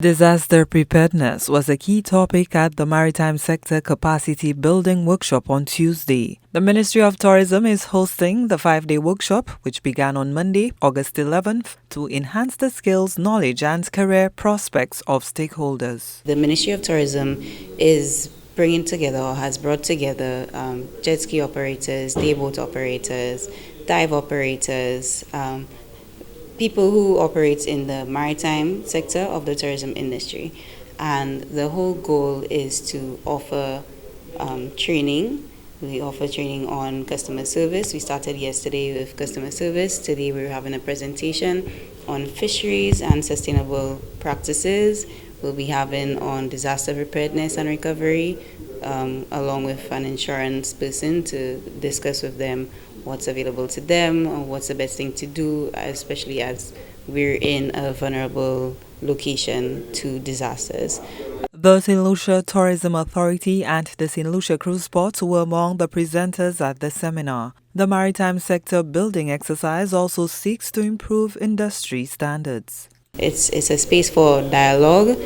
Disaster preparedness was a key topic at the Maritime Sector Capacity Building Workshop on Tuesday. The Ministry of Tourism is hosting the 5-day workshop, which began on Monday, August 11th, to enhance the skills, knowledge, and career prospects of stakeholders. The Ministry of Tourism is bringing together or has brought together jet ski operators, day boat operators, dive operators, people who operate in the maritime sector of the tourism industry. And the whole goal is to offer training. We offer training on customer service. We started yesterday with customer service. Today we're having a presentation on fisheries and sustainable practices. We'll be having on disaster preparedness and recovery, along with an insurance person to discuss with them what's available to them or what's the best thing to do, especially as we're in a vulnerable location to disasters. The St. Lucia Tourism Authority and the St. Lucia Cruise Port were among the presenters at the seminar. The maritime sector building exercise also seeks to improve industry standards. It's a space for dialogue,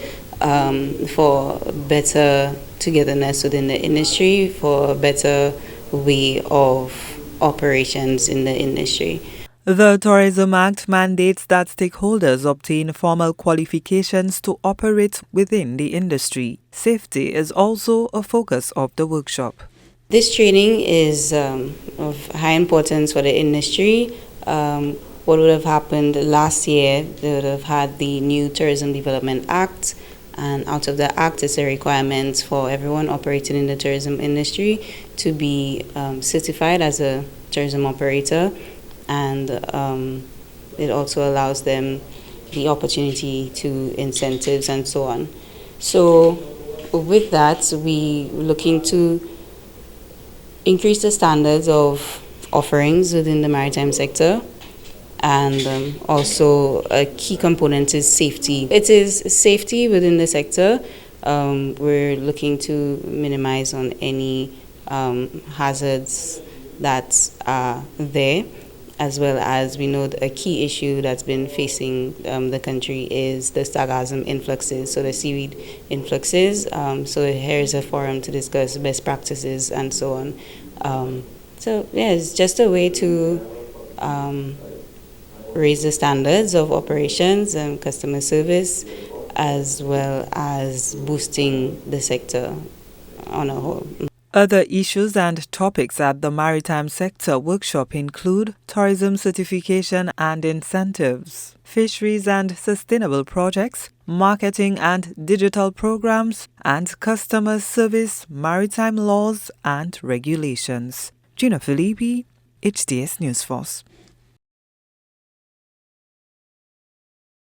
for better togetherness within the industry, for a better way of operations in the industry. The Tourism Act mandates that stakeholders obtain formal qualifications to operate within the industry. Safety is also a focus of the workshop. This training is of high importance for the industry. What would have happened last year, they would have had the new Tourism Development Act, and out of the act is a requirement for everyone operating in the tourism industry to be certified as a tourism operator, and it also allows them the opportunity to incentives and so on. So with that, we looking to increase the standards of offerings within the maritime sector. And also a key component is safety. It is safety within the sector. We're looking to minimize on any hazards that are there, as well as we know a key issue that's been facing the country is the sargassum influxes, so the seaweed influxes. So here's a forum to discuss best practices and so on. So yeah, it's just a way to raise the standards of operations and customer service, as well as boosting the sector on a whole. Other issues and topics at the Maritime Sector Workshop include tourism certification and incentives, fisheries and sustainable projects, marketing and digital programs, and customer service, maritime laws and regulations. Gina Filippi, HDS News Force.